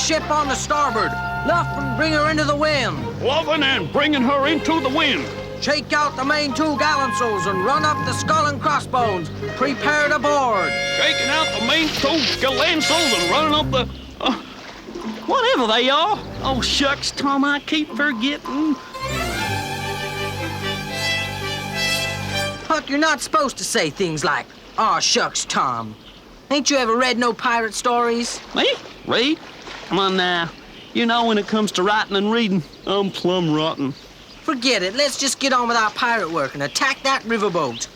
ship on the starboard. Luff and bring her into the wind. Luffing and bringing her into the wind. Shake out the main two gallantsails and run up the skull and crossbones. Prepare to board. Shaking out the main two gallantsails and running up the... whatever they are. Oh, shucks, Tom, I keep forgetting. Huck, you're not supposed to say things like, "Aw, shucks, Tom." Ain't you ever read no pirate stories? Me? Read? Come on now. You know when it comes to writing and reading, I'm plumb rotten. Forget it. Let's just get on with our pirate work and attack that riverboat.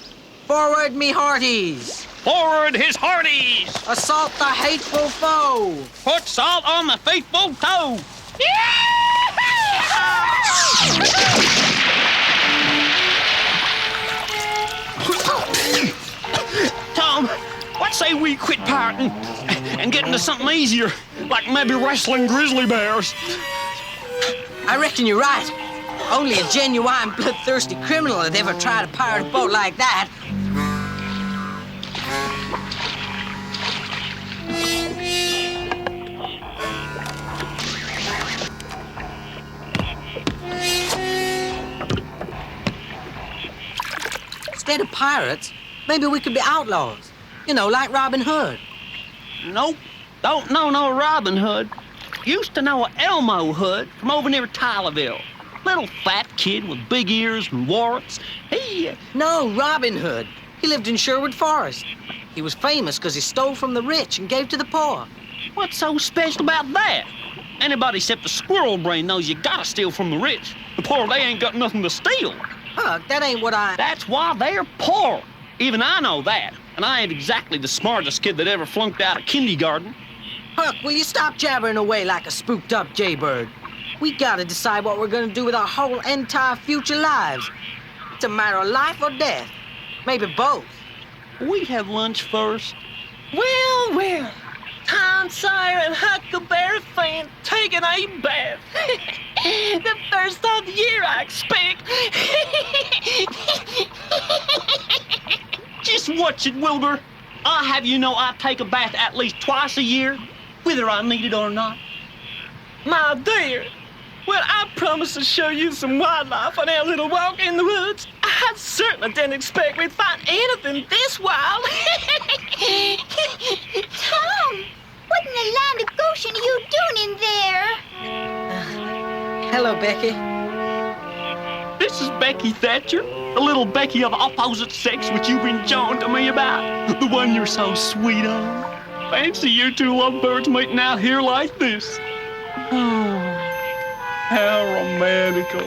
Forward, me hearties. Forward his hearties! Assault the hateful foe. Put salt on the faithful toe! Tom, what say we quit pirating and get into something easier, like maybe wrestling grizzly bears? I reckon you're right. Only a genuine bloodthirsty criminal would ever try to pirate a boat like that. Instead of pirates, maybe we could be outlaws. You know, like Robin Hood. Nope, don't know no Robin Hood. Used to know a Elmo Hood from over near Tylerville. Little fat kid with big ears and warts. No, Robin Hood. He lived in Sherwood Forest. He was famous because he stole from the rich and gave to the poor. What's so special about that? Anybody except a squirrel brain knows you gotta steal from the rich. The poor, they ain't got nothing to steal. Huck, that ain't what I... That's why they're poor. Even I know that. And I ain't exactly the smartest kid that ever flunked out of kindergarten. Huck, will you stop jabbering away like a spooked-up jaybird? We gotta decide what we're gonna do with our whole entire future lives. It's a matter of life or death. Maybe both. We have lunch first. Well, well. Tom Sawyer and Huckleberry Finn taking a bath. The first of the year, I expect. Just watch it, Wilbur. I'll have you know I take a bath at least twice a year, whether I need it or not. My dear, well, I promise to show you some wildlife on our little walk in the woods. I certainly didn't expect we'd find anything this wild. Tom, what in the land of Goshen are you doing in there? Hello, Becky. This is Becky Thatcher, the little Becky of the opposite sex which you've been jawing to me about. The one you're so sweet on. Fancy you two lovebirds meeting out here like this. Oh, how romantical.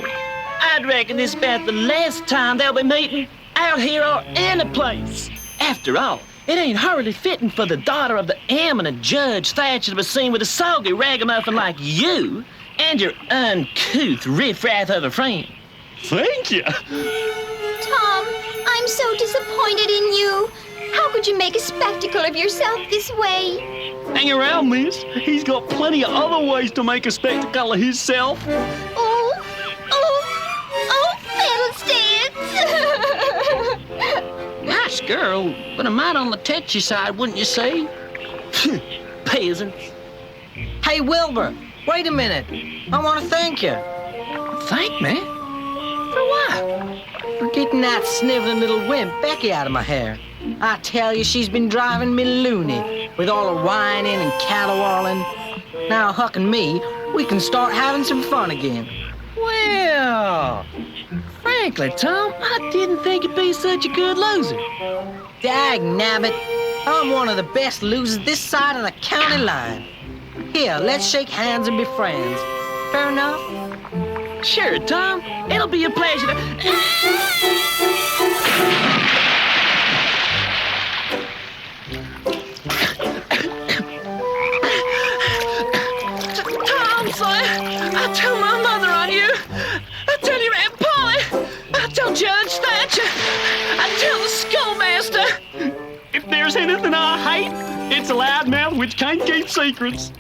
I'd reckon this about the last time they'll be meeting out here or any place. After all, it ain't hardly fitting for the daughter of the eminent Judge Thatcher to be seen with a soggy ragamuffin like you and your uncouth riffraff of a friend. Thank you. Tom, I'm so disappointed in you. How could you make a spectacle of yourself this way? Hang around, miss. He's got plenty of other ways to make a spectacle of himself. Fiddlesticks! Nice girl, but a mite on the tetchy side, wouldn't you say? Peasants. Hey, Wilbur, wait a minute. I want to thank you. Thank me? For what? For getting that sniveling little wimp Becky out of my hair. I tell you, she's been driving me loony with all the whining and caterwauling. Now, Huck and me, we can start having some fun again. Well, frankly, Tom, I didn't think you'd be such a good loser. Dag nabbit, I'm one of the best losers this side of the county line. Here, let's shake hands and be friends. Fair enough? Sure, Tom. It'll be a pleasure to... Tom Sawyer, I tell my mother on you. I tell your Aunt Polly. I tell Judge Thatcher. I tell the schoolmaster. If there's anything I hate, it's a loudmouth which can't keep secrets.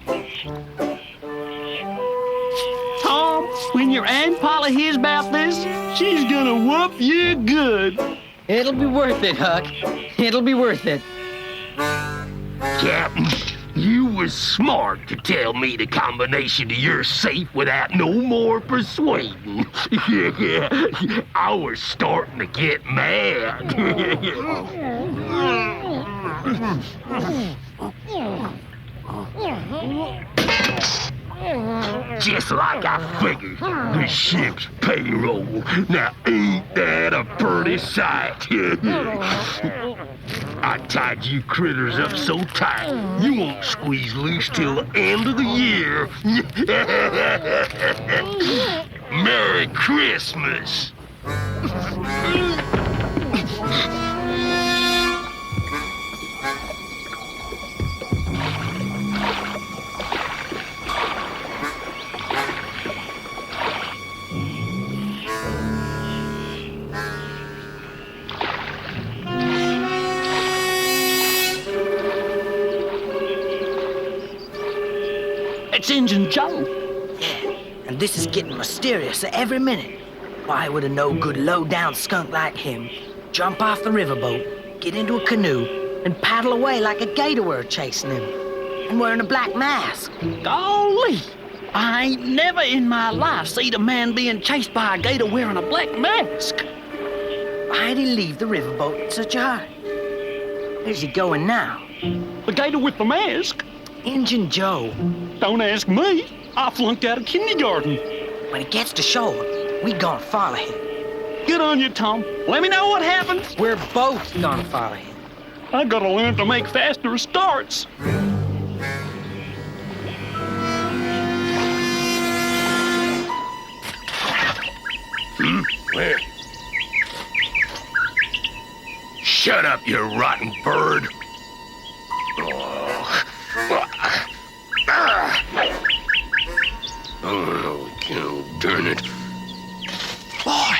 Tom, when your Aunt Polly hears about this, she's gonna whoop you good. It'll be worth it, Huck. It'll be worth it. Captain, you was smart to tell me the combination to your safe without no more persuading. I was starting to get mad. Just like I figured, the ship's payroll. Now ain't that a pretty sight? I tied you critters up so tight, you won't squeeze loose till the end of the year. Merry Christmas! It's Injun Joe. Yeah, and this is getting mysterious every minute. Why would a no-good, low-down skunk like him jump off the riverboat, get into a canoe, and paddle away like a gator were chasing him, and wearing a black mask? Golly! I ain't never in my life seen a man being chased by a gator wearing a black mask. Why'd he leave the riverboat in such a hurry? Where's he going now? The gator with the mask? Injun Joe. Don't ask me. I flunked out of kindergarten. When he gets to shore, we gonna follow him. Good on you, Tom. Let me know what happens. We're both gonna follow him. I gotta learn to make faster starts. Where? Shut up, you rotten bird. Oh, darn it. Boy,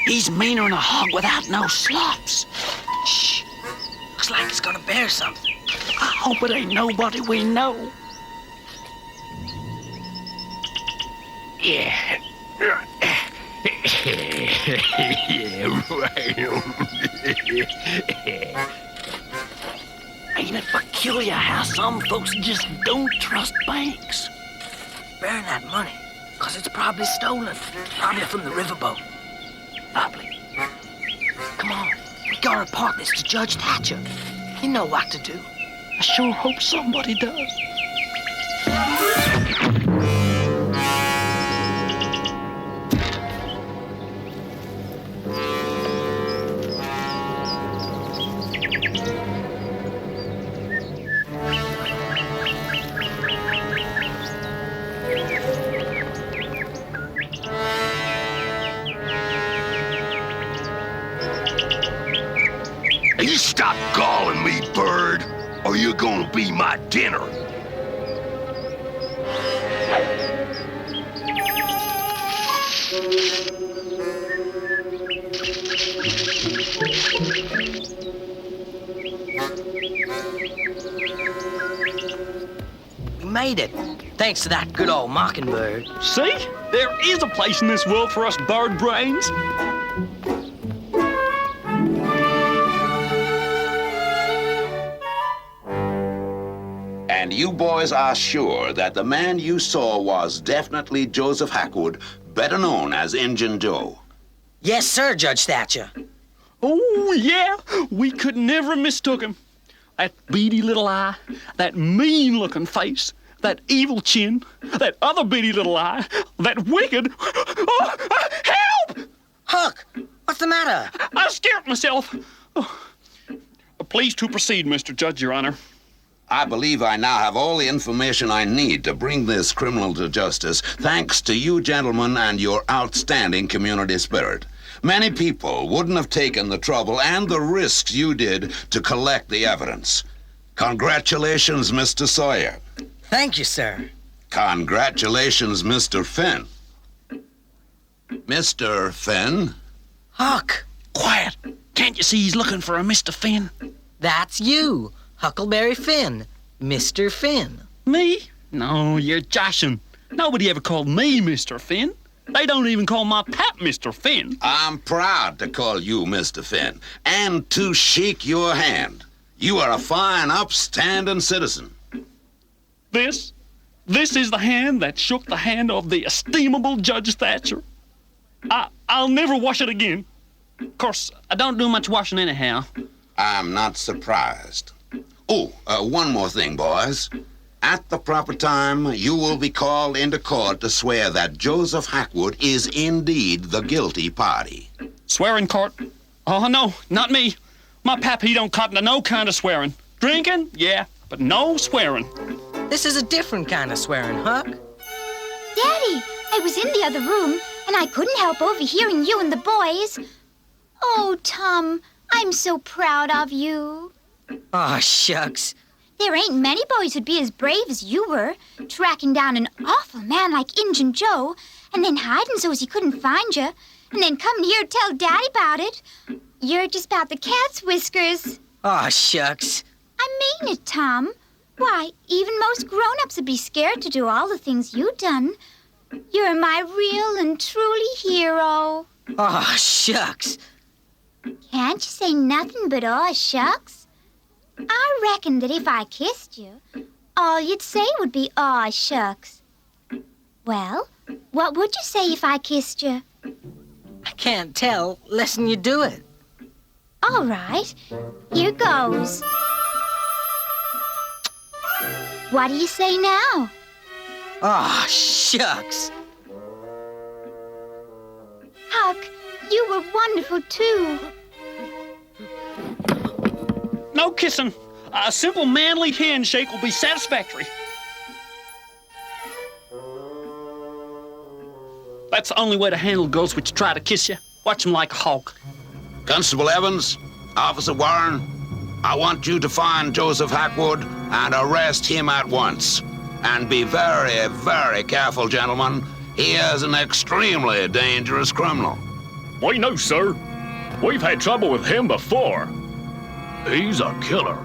he's meaner than a hog without no slops. Shh. Looks like he's gonna bear something. I hope it ain't nobody we know. Yeah. Yeah, right. Ain't it peculiar how some folks just don't trust banks? Bearing that money, 'cause it's probably stolen. Probably from the riverboat. Probably. Come on, we gotta report this to Judge Thatcher. You know what to do. I sure hope somebody does. You stop calling me bird, or you're gonna be my dinner. We made it, thanks to that good old mockingbird. See? There is a place in this world for us bird brains. And you boys are sure that the man you saw was definitely Joseph Hackwood, better known as Injun Joe? Yes, sir, Judge Thatcher. Oh, yeah. We could never have mistook him. That beady little eye, that mean-looking face, that evil chin, that other beady little eye, that wicked... Oh, help! Huck, what's the matter? I scared myself. Oh. Please to proceed, Mr. Judge, Your Honor. I believe I now have all the information I need to bring this criminal to justice, thanks to you gentlemen and your outstanding community spirit. Many people wouldn't have taken the trouble and the risks you did to collect the evidence. Congratulations, Mr. Sawyer. Thank you, sir. Congratulations, Mr. Finn. Mr. Finn? Huck, Quiet. Can't you see he's looking for a Mr. Finn? that's you. Huckleberry Finn. Mr. Finn. Me? No, you're joshing. Nobody ever called me Mr. Finn. They don't even call my pap Mr. Finn. I'm proud to call you Mr. Finn and to shake your hand. You are a fine, upstanding citizen. This is the hand that shook the hand of the estimable Judge Thatcher. I'll never wash it again. Of course, I don't do much washing anyhow. I'm not surprised. Oh, one more thing, boys. At the proper time, you will be called into court to swear that Joseph Hackwood is indeed the guilty party. Swearing court? Oh, no, not me. My pap, he don't cotton to no kind of swearing. Drinking? Yeah, but no swearing. This is a different kind of swearing, Huck. Daddy, I was in the other room, and I couldn't help overhearing you and the boys. Oh, Tom, I'm so proud of you. Aw, shucks. There ain't many boys who'd be as brave as you were, tracking down an awful man like Injun Joe, and then hiding so as he couldn't find you, and then coming here to tell Daddy about it. You're just about the cat's whiskers. Aw, shucks. I mean it, Tom. Why, even most grown-ups would be scared to do all the things you've done. You're my real and truly hero. Aw, shucks. Can't you say nothing but aw, shucks? I reckon that if I kissed you, all you'd say would be aw, shucks. Well, what would you say if I kissed you? I can't tell less'n you do it. All right, here goes. What do you say now? Aw, shucks. Huck, you were wonderful, too. No kissing. A simple manly handshake will be satisfactory. That's the only way to handle girls which try to kiss you. Watch them like a hawk. Constable Evans, Officer Warren, I want you to find Joseph Hackwood and arrest him at once. And be very, very careful, gentlemen. He is an extremely dangerous criminal. We know, sir. We've had trouble with him before. He's a killer.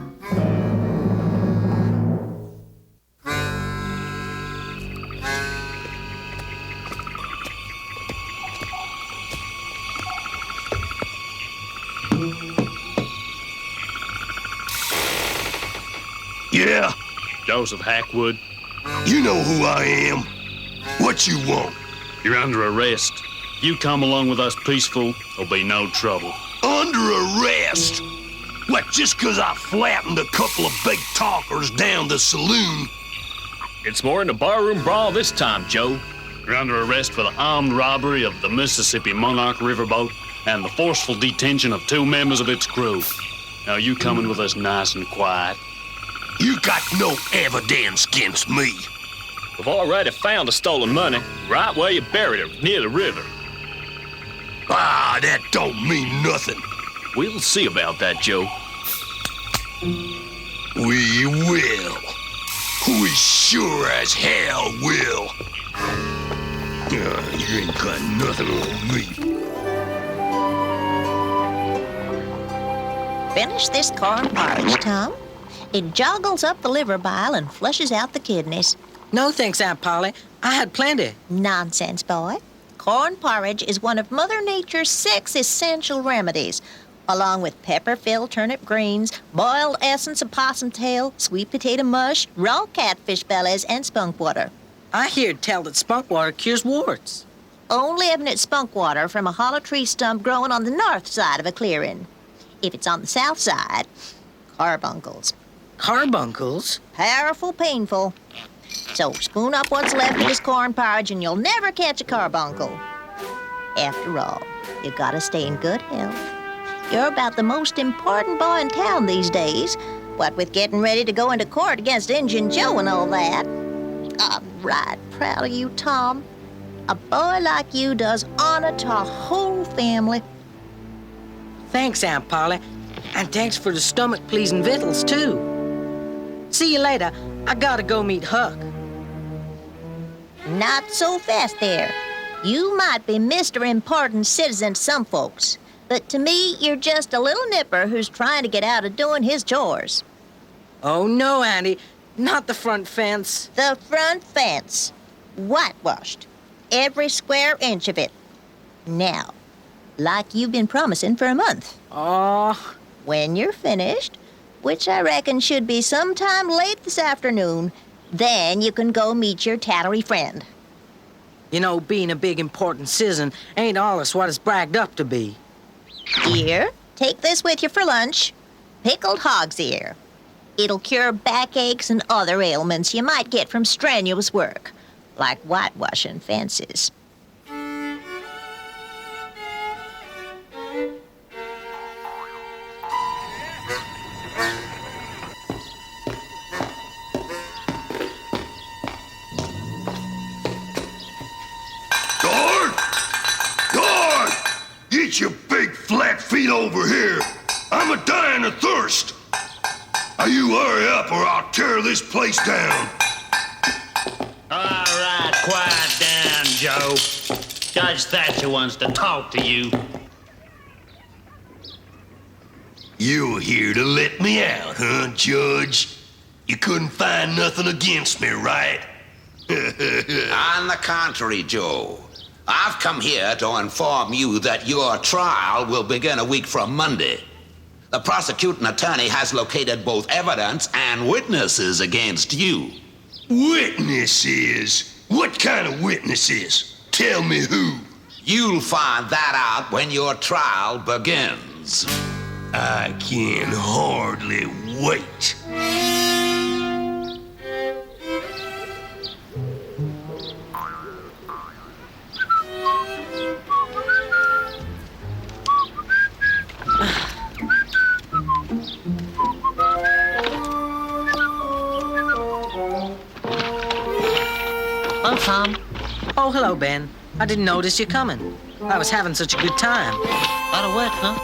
Yeah, Joseph Hackwood, you know who I am. What you want? you're under arrest. You come along with us peaceful, there'll be no trouble. Under arrest? What, just 'cause I flattened a couple of big talkers down the saloon? It's more in the barroom brawl this time, Joe. You're under arrest for the armed robbery of the Mississippi Monarch riverboat and the forceful detention of 2 members of its crew. Now you coming with us nice and quiet. You got no evidence against me. We've already found the stolen money right where you buried it, near the river. Ah, that don't mean nothing. We'll see about that, Joe. We will. We sure as hell will. You ain't got nothing on me. Finish this corn porridge, Tom. It joggles up the liver bile and flushes out the kidneys. No thanks, Aunt Polly. I had plenty. Nonsense, boy. Corn porridge is one of Mother Nature's 6 essential remedies, along with pepper-filled turnip greens, boiled essence of possum tail, sweet potato mush, raw catfish bellies, and spunk water. I hear tell that spunk water cures warts. Only if it's spunk water from a hollow tree stump growing on the north side of a clearing. If it's on the south side, carbuncles. Carbuncles? Powerful painful. So spoon up what's left of this corn porridge and you'll never catch a carbuncle. After all, you gotta stay in good health. You're about the most important boy in town these days, what with getting ready to go into court against Injun Joe and all that. I'm right proud of you, Tom. A boy like you does honor to a whole family. Thanks, Aunt Polly. And thanks for the stomach-pleasing victuals, too. See you later. I gotta go meet Huck. Not so fast there. You might be Mr. Important Citizen to some folks, but to me, you're just a little nipper who's trying to get out of doing his chores. Oh, no, Auntie. Not the front fence. The front fence. Whitewashed. Every square inch of it. Now, like you've been promising for a month. Aw. When you're finished, which I reckon should be sometime late this afternoon, Then you can go meet your tattery friend. You know, being a big, important citizen ain't allus what it's bragged up to be. Here, take this with you for lunch. Pickled hog's ear. It'll cure backaches and other ailments you might get from strenuous work, like whitewashing fences. Get your big flat feet over here. I'm a dying of thirst. Now you hurry up or I'll tear this place down. All right, quiet down, Joe. Judge Thatcher wants to talk to you. You're here to let me out, huh, Judge? You couldn't find nothing against me, right? On the contrary, Joe. I've come here to inform you that your trial will begin a week from Monday. The prosecuting attorney has located both evidence and witnesses against you. Witnesses? What kind of witnesses? Tell me who. You'll find that out when your trial begins. I can hardly wait. Hello, Tom. Oh, hello, Ben. I didn't notice you coming. I was having such a good time. Out of what, huh?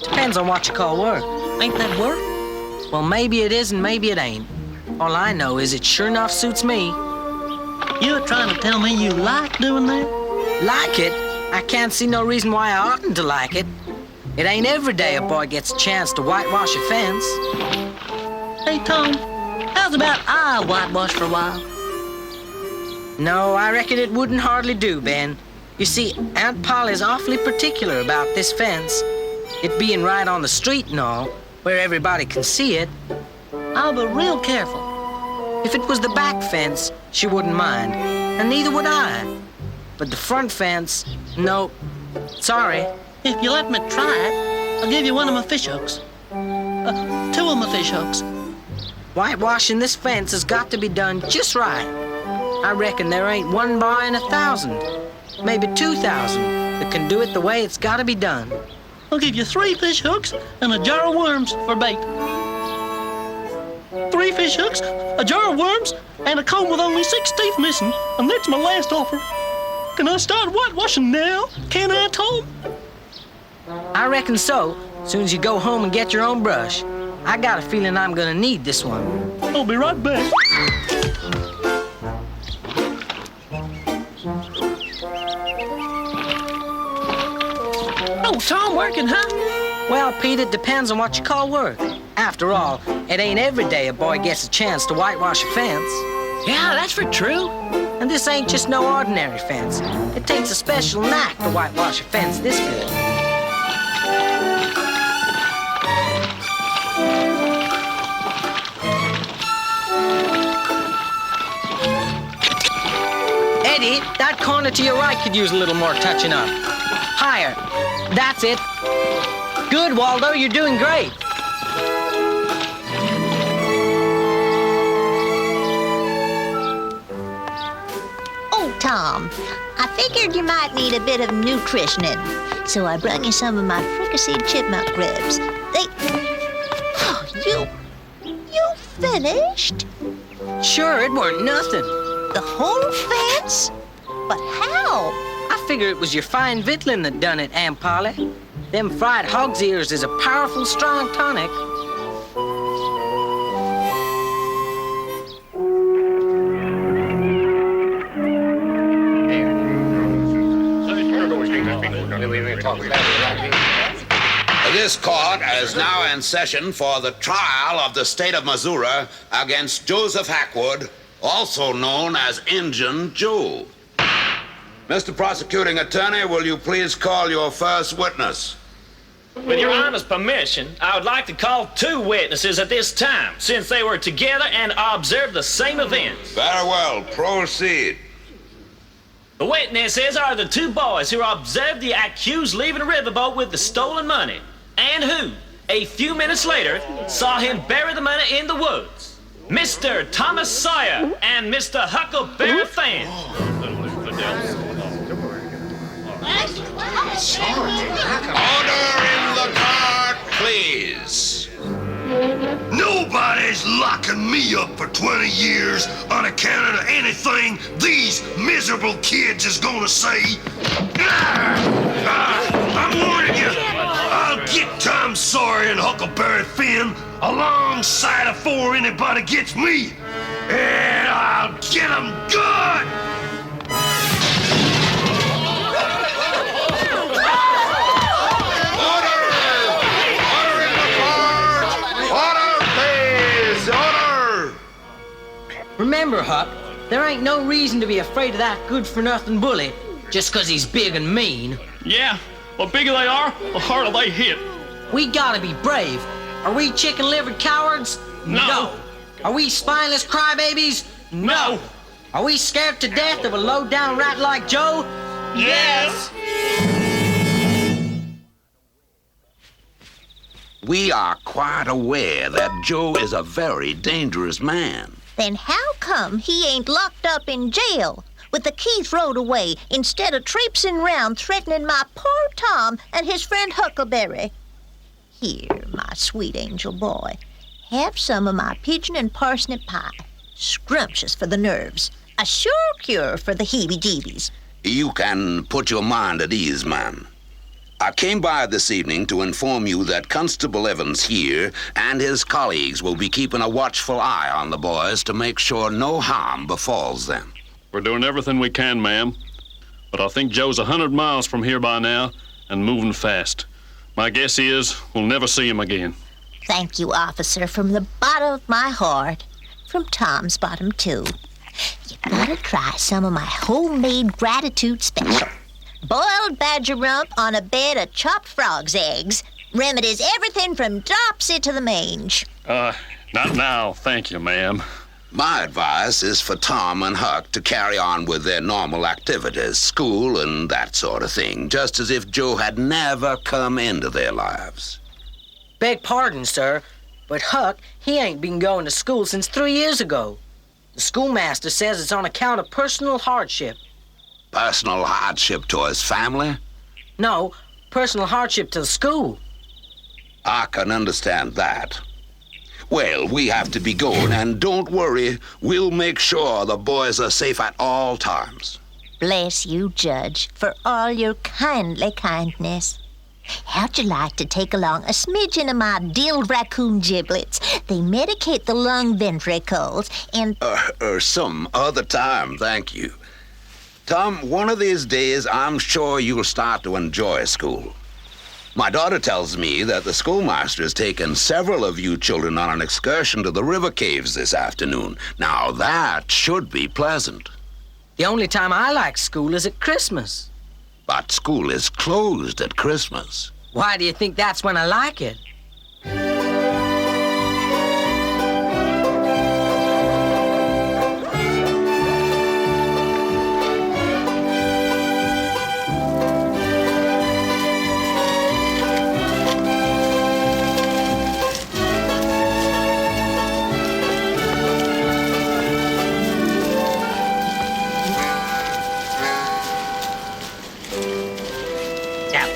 Depends on what you call work. Ain't that work? Well, maybe it is and maybe it ain't. All I know is it sure enough suits me. You're trying to tell me you like doing that? Like it? I can't see no reason why I oughtn't to like it. It ain't every day a boy gets a chance to whitewash a fence. Hey, Tom, how's about I whitewash for a while? No, I reckon it wouldn't hardly do, Ben. You see, Aunt Polly's awfully particular about this fence. It being right on the street and all, where everybody can see it. I'll be real careful. If it was the back fence, she wouldn't mind, and neither would I. But the front fence, no, sorry. If you let me try it, I'll give you one of my fish hooks. 2 of my fish hooks. Whitewashing this fence has got to be done just right. I reckon there ain't one boy in 1,000, maybe 2,000, that can do it the way it's got to be done. I'll give you 3 fish hooks and a jar of worms for bait. 3 fish hooks, a jar of worms, and a comb with only 6 teeth missing, and that's my last offer. Can I start whitewashing now? Can I, Tom? I reckon so, soon as you go home and get your own brush. I got a feeling I'm gonna need this one. I'll be right back. Oh, Tom working, huh? Well, Pete, it depends on what you call work. After all, it ain't every day a boy gets a chance to whitewash a fence. Yeah, that's for true. And this ain't just no ordinary fence. It takes a special knack to whitewash a fence this good. Eddie, that corner to your right could use a little more touching up. Higher. That's it. Good, Waldo, you're doing great. Oh, Tom, I figured you might need a bit of nutritioning, so I brung you some of my fricasseed chipmunk ribs. Oh, you finished? Sure, it weren't nothing. The whole fence? But how? I figure it was your fine victualling that done it, Aunt Polly. Them fried hog's ears is a powerful strong tonic. This court is now in session for the trial of the state of Missouri against Joseph Hackwood, also known as Injun Joe. Mr. Prosecuting Attorney, will you please call your first witness? With your Honor's permission, I would like to call 2 witnesses at this time, since they were together and observed the same events. Very well, proceed. The witnesses are the 2 boys who observed the accused leaving a riverboat with the stolen money, and who, a few minutes later, saw him bury the money in the woods. Mr. Thomas Sawyer and Mr. Huckleberry Finn. Order in the cart, please. Nobody's locking me up for 20 years on account of anything these miserable kids is gonna say. I'm warning you, I'll get Tom Sawyer and Huckleberry Finn alongside before anybody gets me. And I'll get them good! Remember, Huck, there ain't no reason to be afraid of that good-for-nothing bully just 'cause he's big and mean. Yeah, the bigger they are, the harder they hit. We gotta be brave. Are we chicken-livered cowards? No. Are we spineless crybabies? No. Are we scared to death of a low-down rat like Joe? Yes. We are quite aware that Joe is a very dangerous man. Then how come he ain't locked up in jail with the key throwed away instead of traipsing round threatening my poor Tom and his friend Huckleberry? Here, my sweet angel boy, have some of my pigeon and parsnip pie. Scrumptious for the nerves. A sure cure for the heebie-jeebies. You can put your mind at ease, ma'am. I came by this evening to inform you that Constable Evans here and his colleagues will be keeping a watchful eye on the boys to make sure no harm befalls them. We're doing everything we can, ma'am. But I think Joe's 100 miles from here by now and moving fast. My guess is we'll never see him again. Thank you, officer, from the bottom of my heart. From Tom's bottom, too. You gotta try some of my homemade gratitude special. Boiled badger rump on a bed of chopped frog's eggs. Remedies everything from dropsy to the mange. Not now, thank you, ma'am. My advice is for Tom and Huck to carry on with their normal activities, school and that sort of thing, just as if Joe had never come into their lives. Beg pardon, sir, but Huck, he ain't been going to school since 3 years ago. The schoolmaster says it's on account of personal hardship. Personal hardship to his family? No, personal hardship to the school. I can understand that. Well, we have to be going, and don't worry, we'll make sure the boys are safe at all times. Bless you, Judge, for all your kindly kindness. How'd you like to take along a smidgen of my dilled raccoon giblets? They medicate the lung ventricles and... Some other time, thank you. Tom, one of these days, I'm sure you'll start to enjoy school. My daughter tells me that the schoolmaster has taken several of you children on an excursion to the river caves this afternoon. Now, that should be pleasant. The only time I like school is at Christmas. But school is closed at Christmas. Why do you think that's when I like it?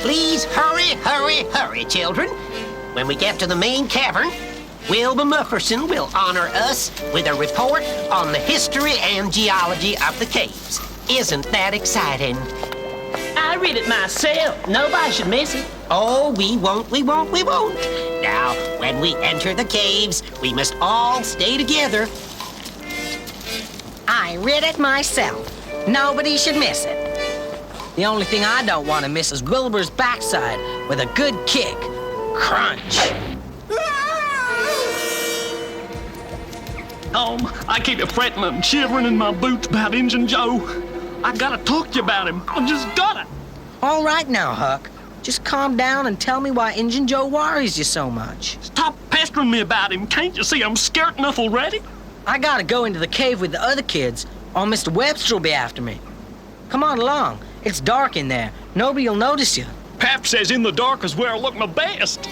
Please hurry, hurry, hurry, children. When we get to the main cavern, Wilbur Mufferson will honor us with a report on the history and geology of the caves. Isn't that exciting? I read it myself. Nobody should miss it. Oh, we won't. Now, when we enter the caves, we must all stay together. I read it myself. Nobody should miss it. The only thing I don't want to miss is Wilbur's backside with a good kick. Crunch. I keep fretting and shivering in my boots about Injun Joe. I gotta talk to you about him. I just gotta. All right now, Huck. Just calm down and tell me why Injun Joe worries you so much. Stop pestering me about him. Can't you see I'm scared enough already? I gotta go into the cave with the other kids, or Mr. Webster will be after me. Come on along. It's dark in there. Nobody'll notice you. Pap says in the dark is where I look my best.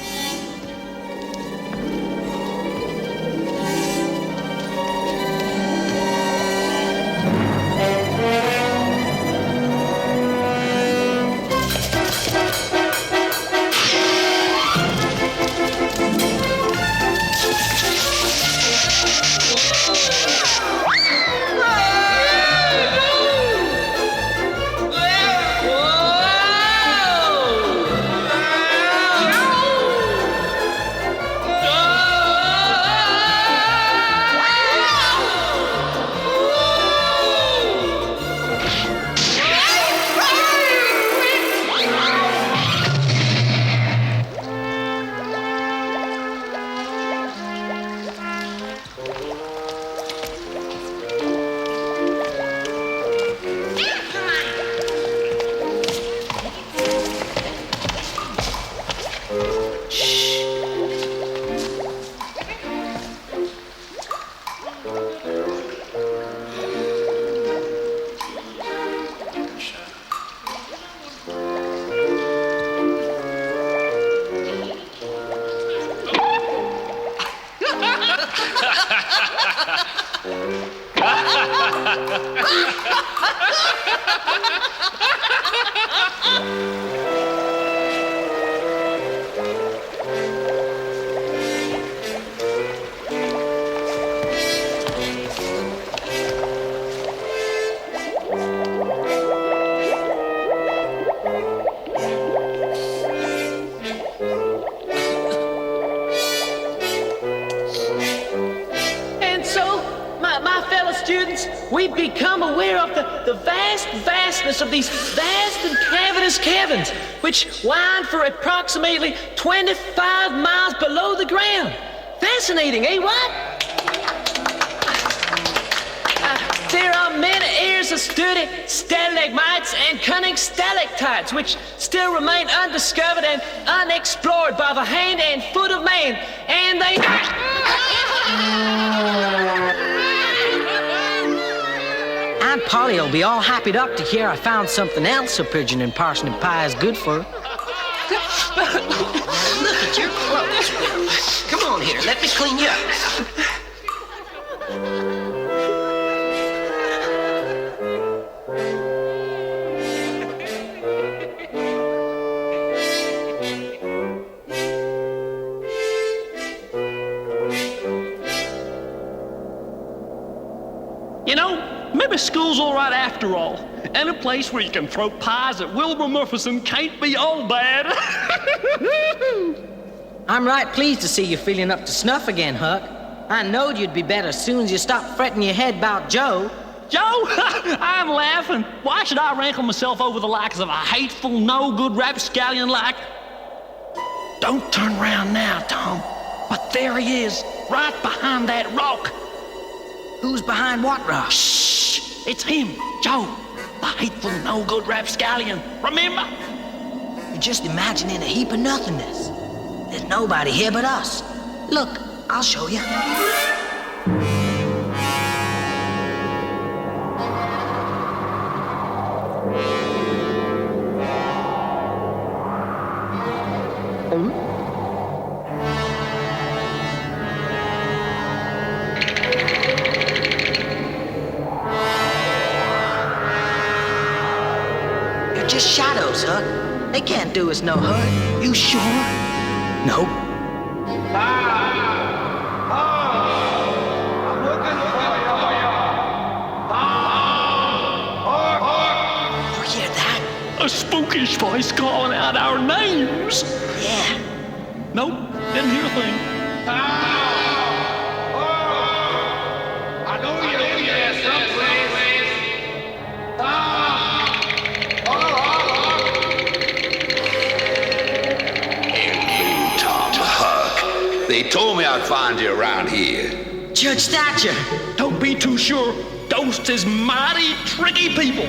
We've become aware of the vastness of these vast and cavernous caverns, which wind for approximately 25 miles below the ground. Fascinating, eh, what? There are many areas of sturdy stalagmites and cunning stalactites, which still remain undiscovered and unexplored by the hand and foot of man, and they... Aunt Polly will be all happied up to hear I found something else a pigeon and parsnip pie is good for. Look at your clothes, Will. Come on here, let me clean you up. You know, maybe school's all right after all. And a place where you can throw pies at Wilbur Murphison can't be all bad. I'm right pleased to see you feeling up to snuff again, Huck. I knowed you'd be better as soon as you stopped fretting your head about Joe. Joe? I'm laughing. Why should I rankle myself over the likes of a hateful, no-good rapscallion like... Don't turn around now, Tom. But there he is, right behind that rock. Who's behind what rock? Shh! It's him, Joe. The hateful, no-good rapscallion. Remember? You're just imagining a heap of nothingness. There's nobody here but us. Look, I'll show you. They're just shadows, Huck. They can't do us no hurt. You sure? Nope. You hear that? A spookish voice calling out our names. Yeah. Nope, didn't hear a thing. I know you're in there someplace. They told me I'd find you around here. Judge Thatcher. Don't be too sure. Ghosts is mighty tricky people.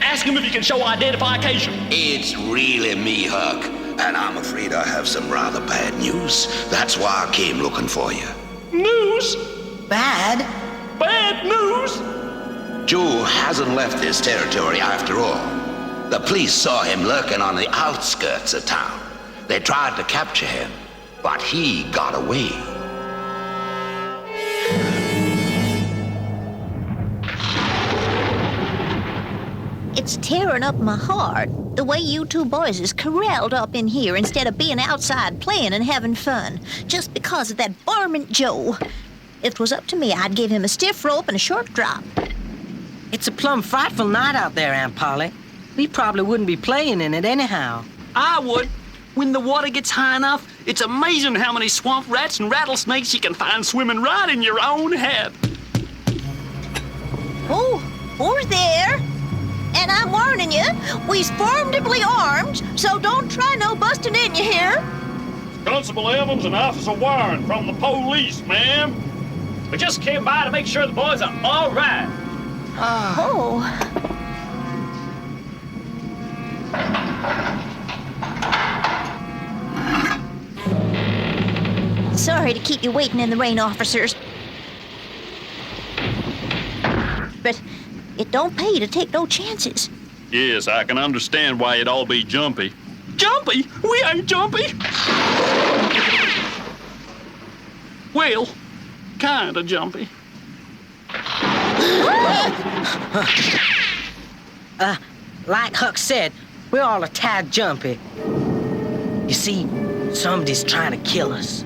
Ask him if he can show identification. It's really me, Huck. And I'm afraid I have some rather bad news. That's why I came looking for you. News? Bad? Bad news? Joe hasn't left this territory after all. The police saw him lurking on the outskirts of town. They tried to capture him, but he got away. It's tearing up my heart, the way you two boys is corralled up in here instead of being outside playing and having fun, just because of that varmint Joe. If it was up to me, I'd give him a stiff rope and a short drop. It's a plumb frightful night out there, Aunt Polly. We probably wouldn't be playing in it anyhow. I would. When the water gets high enough, it's amazing how many swamp rats and rattlesnakes you can find swimming right in your own head. Oh, we're there. And I'm warning you, we's formidably armed, so don't try no busting in, you hear? Constable Evans and Officer Warren from the police, ma'am. We just came by to make sure the boys are all right. Oh. Sorry to keep you waiting in the rain, officers. But it don't pay to take no chances. Yes, I can understand why you'd all be jumpy. Jumpy? We ain't jumpy. Well, kinda jumpy. Like Huck said, we're all a tad jumpy. You see, somebody's trying to kill us.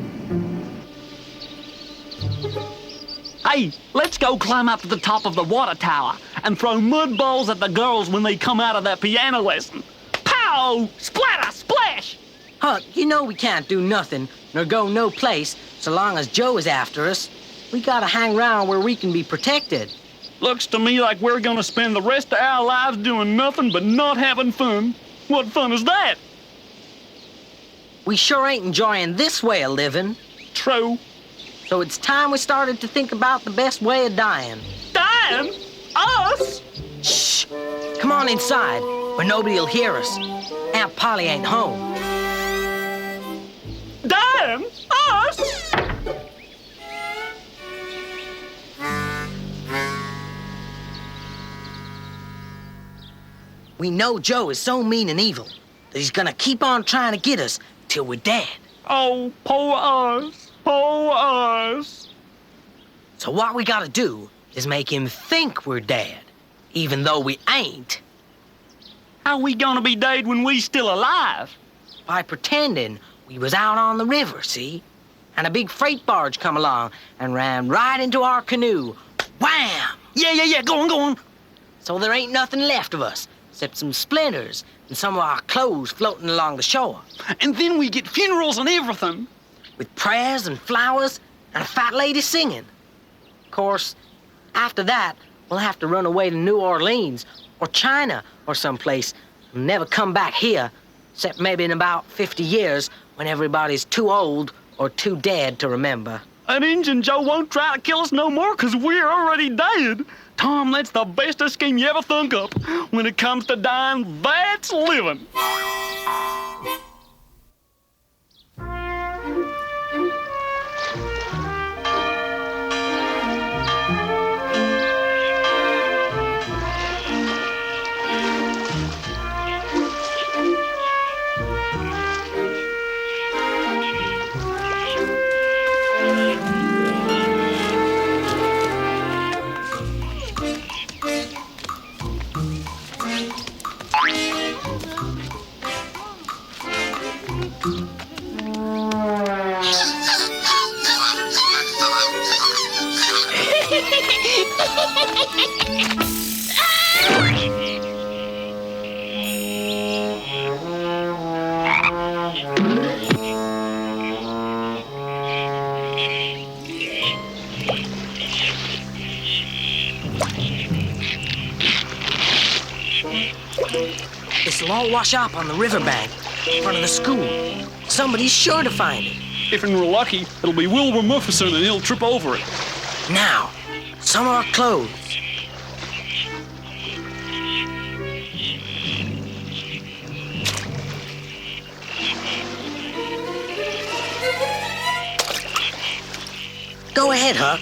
Hey, let's go climb up to the top of the water tower and throw mud balls at the girls when they come out of their piano lesson. Pow! Splatter! Splash! Huck, you know we can't do nothing, nor go no place, so long as Joe is after us. We gotta hang around where we can be protected. Looks to me like we're gonna spend the rest of our lives doing nothing but not having fun. What fun is that? We sure ain't enjoying this way of living. True. So it's time we started to think about the best way of dying. Dying? Us? Shh! Come on inside, where nobody'll hear us. Aunt Polly ain't home. Dying? Us? We know Joe is so mean and evil that he's gonna keep on trying to get us till we're dead. Oh, poor us. Poor us. So what we gotta do is make him think we're dead, even though we ain't. How we gonna be dead when we still alive? By pretending we was out on the river, see? And a big freight barge come along and ran right into our canoe. Wham! Yeah, go on. So there ain't nothing left of us, except some splinters and some of our clothes floating along the shore. And then we get funerals and everything. With prayers and flowers and a fat lady singing. Of course, after that, we'll have to run away to New Orleans or China or someplace and never come back here, except maybe in about 50 years when everybody's too old or too dead to remember. And Injun Joe won't try to kill us no more because we're already dead. Tom, that's the bestest scheme you ever think up. When it comes to dying, that's living. This'll all wash up on the riverbank in front of the school. Somebody's sure to find it. If we're lucky, it'll be Wilbur Mufferson and he'll trip over it. Now, some of our clothes. Go ahead, Huck.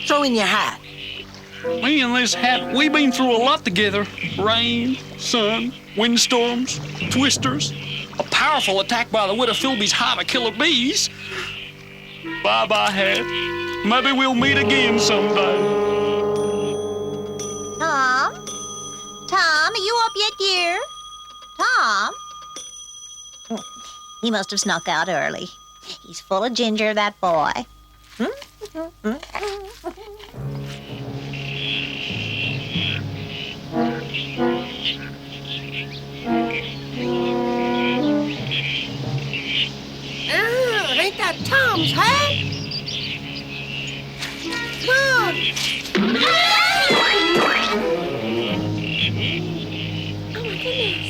Throw in your hat. Me and this hat, we been through a lot together. Rain, sun, windstorms, twisters, a powerful attack by the widow Philby's hive of killer bees. Bye-bye, hat. Maybe we'll meet again someday. Tom? Tom, are you up yet, dear? Tom? He must have snuck out early. He's full of ginger, that boy. Ain't that Tom's hat? Come on. Oh, my goodness.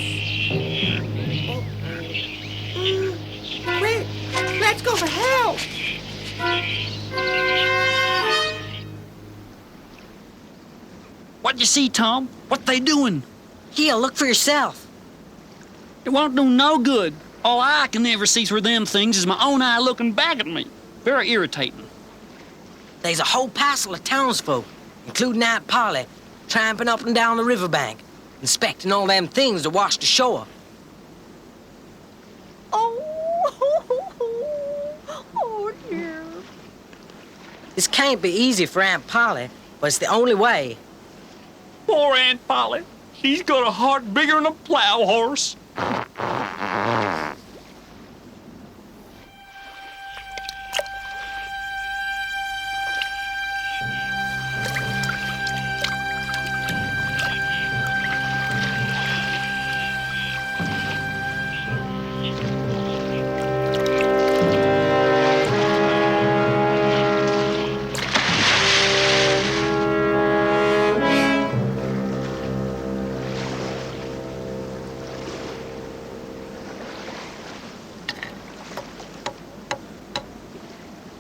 Wait, let's go for help. What'd you see, Tom? What they doing? Here, look for yourself. It won't do no good. All I can ever see through them things is my own eye looking back at me. Very irritating. There's a whole passel of townsfolk, including Aunt Polly, tramping up and down the riverbank, inspecting all them things that wash the shore. Oh, dear. This can't be easy for Aunt Polly, but it's the only way. Poor Aunt Polly. She's got a heart bigger than a plow horse.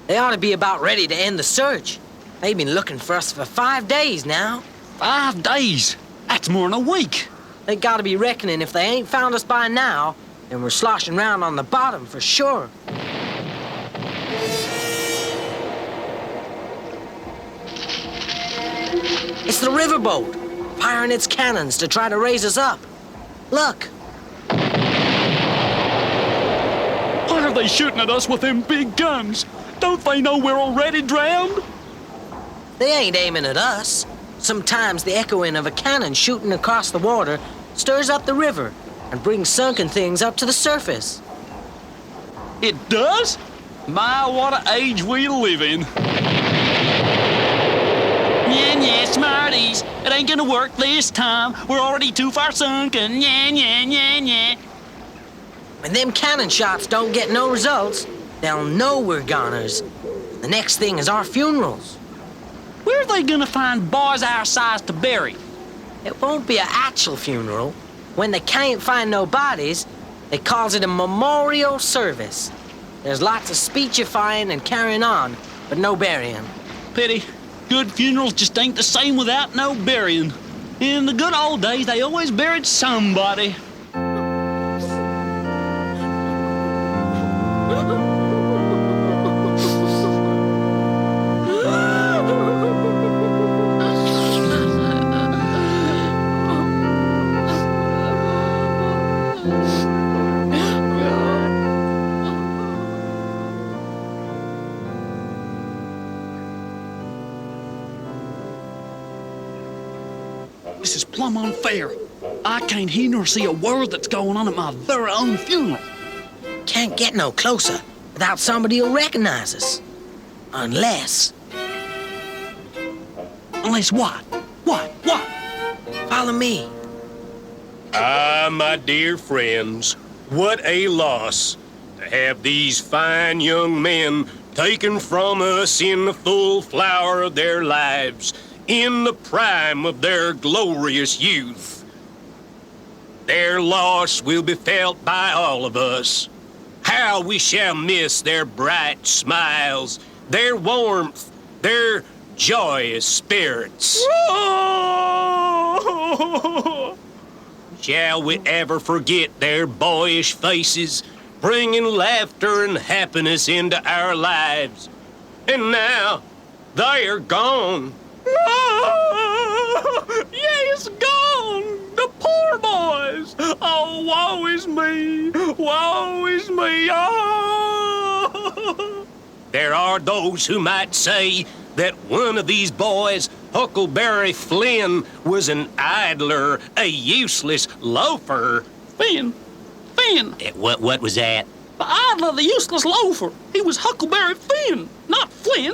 They ought to be about ready to end the search. They've been looking for us for 5 days now. 5 days? That's more than a week. They gotta be reckoning if they ain't found us by now, then we're sloshing around on the bottom for sure. It's the riverboat, firing its cannons to try to raise us up. Look. Why are they shooting at us with them big guns? Don't they know we're already drowned? They ain't aiming at us. Sometimes the echoing of a cannon shooting across the water stirs up the river and brings sunken things up to the surface. It does? My, what an age we live in. Yeah, smarties. It ain't gonna work this time. We're already too far sunken. Yeah. When them cannon shots don't get no results, they'll know we're goners. The next thing is our funerals. Where are they gonna find boys our size to bury? It won't be an actual funeral. When they can't find no bodies, they calls it a memorial service. There's lots of speechifying and carrying on, but no burying. Pity. Good funerals just ain't the same without no burying. In the good old days, they always buried somebody. This is plumb unfair. I can't hear nor see a word that's going on at my very own funeral. Can't get no closer without somebody who'll recognize us. Unless... Unless what? What? Follow me. Ah, my dear friends, what a loss to have these fine young men taken from us in the full flower of their lives, in the prime of their glorious youth. Their loss will be felt by all of us. How we shall miss their bright smiles, their warmth, their joyous spirits. Shall we ever forget their boyish faces, bringing laughter and happiness into our lives? And now, they're gone. Oh, yes, gone. The poor boys. Oh, woe is me. Woe is me. Oh. There are those who might say that one of these boys, Huckleberry Flynn, was an idler, a useless loafer. Finn. What was that? The idler, the useless loafer. He was Huckleberry Finn, not Flynn.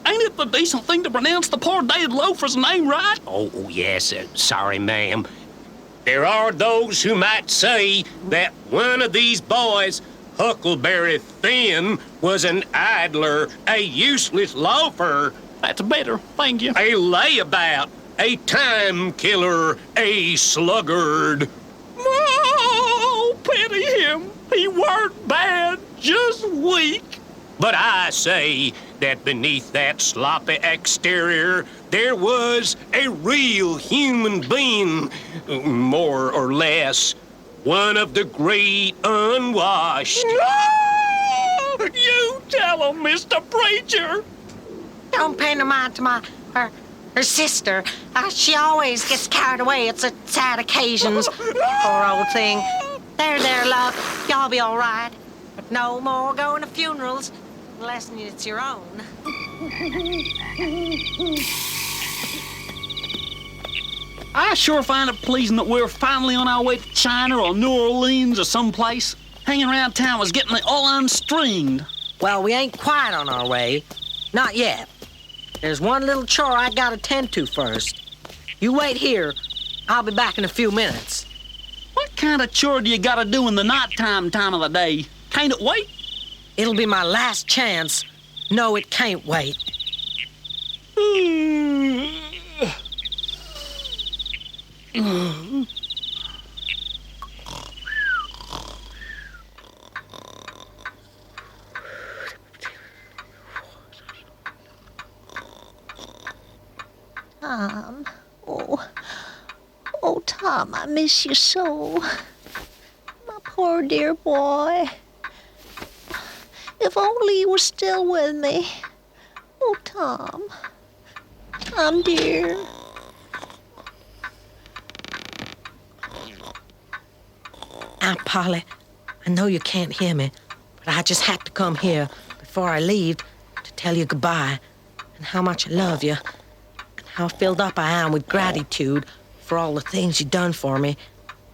Ain't it the decent thing to pronounce the poor dead loafer's name right? Oh, yes. Sorry, ma'am. There are those who might say that one of these boys, Huckleberry Finn, was an idler, a useless loafer. That's better, thank you. A layabout, a time killer, a sluggard. Oh, pity him. He weren't bad, just weak. But I say that beneath that sloppy exterior, there was a real human being, more or less, one of the great unwashed. No! You tell him, Mr. Preacher. Don't pay no mind to her sister. She always gets carried away at such sad occasions. Poor old thing. There, love. Y'all be all right. But no more going to funerals unless it's your own. I sure find it pleasing that we're finally on our way to China or New Orleans or someplace. Hanging around town was getting all unstringed. Well, we ain't quite on our way. Not yet. There's one little chore I gotta tend to first. You wait here. I'll be back in a few minutes. What kind of chore do you gotta do in the nighttime time of the day? Can't it wait? It'll be my last chance. No, it can't wait. Tom. Oh, Tom, I miss you so. My poor dear boy. If only you were still with me. Oh, Tom. Tom, dear. Aunt Polly, I know you can't hear me, but I just had to come here before I leave to tell you goodbye and how much I love you and how filled up I am with gratitude for all the things you've done for me.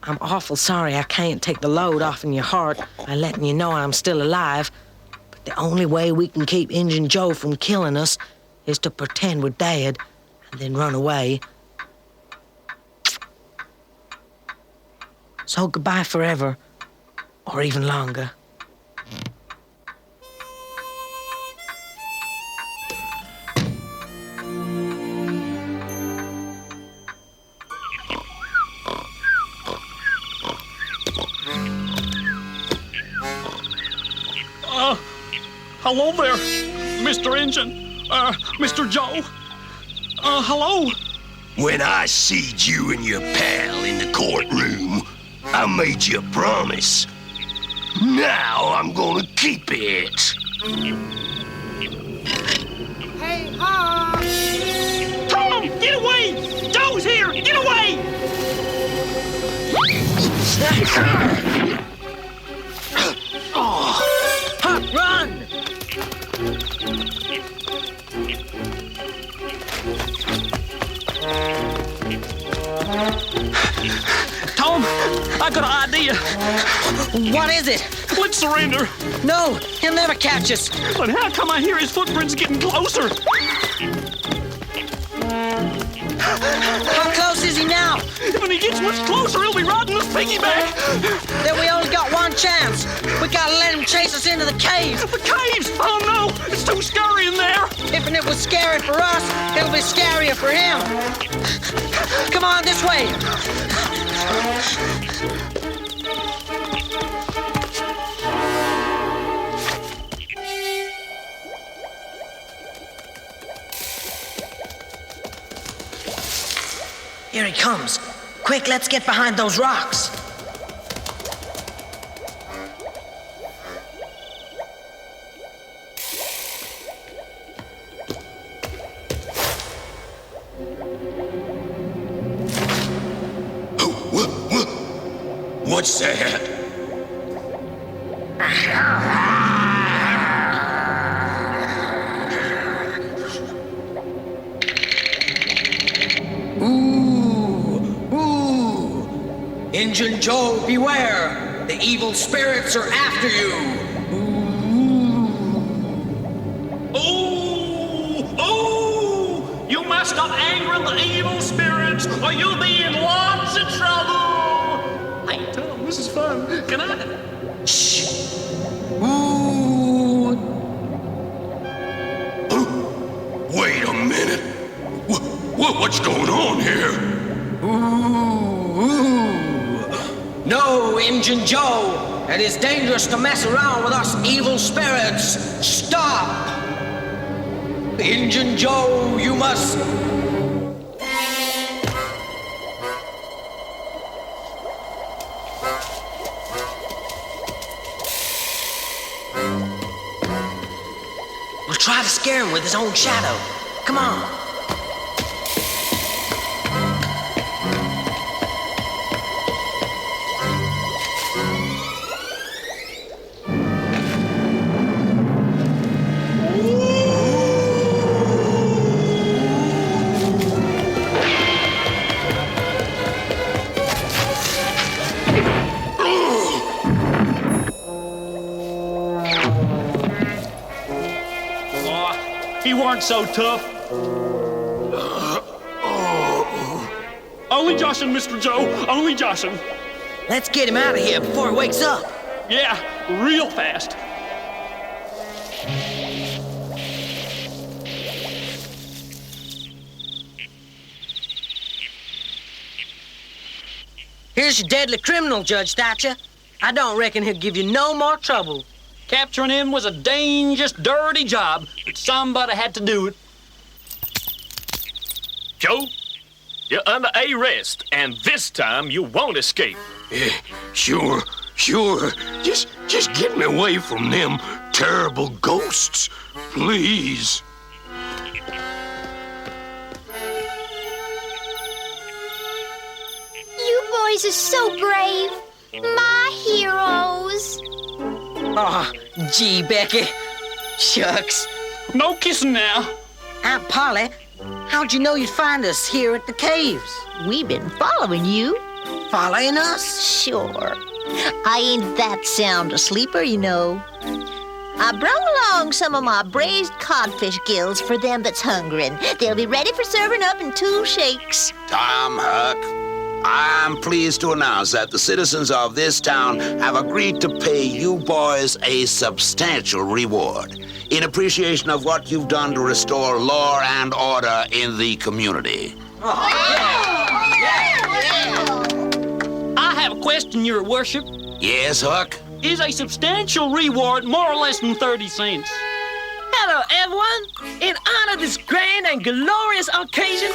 I'm awful sorry I can't take the load off in your heart by letting you know I'm still alive, but the only way we can keep Injun Joe from killing us is to pretend we're dead and then run away. So goodbye forever, or even longer. Hello there, Mr. Injun. Mr. Joe. Hello. When I seed you and your pal in the courtroom, I made you a promise. Now I'm gonna keep it. Hey, Tom, get away! Joe's here! Get away! Huck, run! Tom, I got an idea. What is it? Let's surrender. No, he'll never catch us. But how come I hear his footprints getting closer? How close is he now? When he gets much closer, he'll be riding this piggyback. Then we only got one chance. We gotta let him chase us into the cave. The caves! Oh no, it's too scary in there. If it was scary for us, it'll be scarier for him. Come on, this way. Here he comes. Quick, let's get behind those rocks. What's that? Injun Joe, beware! The evil spirits are after you! Oh! You must stop angering the evil spirits, or you'll be in lots of trouble! Hey, Tom, this is fun. Can I? Shh! Ooh! Wait a minute. What's going on here? No, Injun Joe! It is dangerous to mess around with us evil spirits! Stop! Injun Joe, you must... We'll try to scare him with his own shadow. Come on. He weren't so tough. Only joshing, Mr. Joe. Only joshing. Let's get him out of here before he wakes up. Yeah, real fast. Here's your deadly criminal, Judge Thatcher. I don't reckon he'll give you no more trouble. Capturing him was a dangerous, dirty job, but somebody had to do it. Joe, you're under arrest, and this time you won't escape. Sure. Just get me away from them terrible ghosts, please. You boys are so brave. My heroes. Oh, gee, Becky. Shucks. No kissing now. Aunt Polly, how'd you know you'd find us here at the caves? We've been following you. Following us? Sure. I ain't that sound a sleeper, you know. I brought along some of my braised codfish gills for them that's hungering. They'll be ready for serving up in 2 shakes. Tom, Huck, I'm pleased to announce that the citizens of this town have agreed to pay you boys a substantial reward in appreciation of what you've done to restore law and order in the community. I have a question, Your Worship. Yes, Huck? Is a substantial reward more or less than 30 cents? Hello, everyone. In honor of this grand and glorious occasion,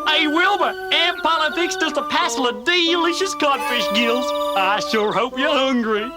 Hey, Wilbur, Aunt Polly fixed us a passel of delicious codfish gills. I sure hope you're hungry.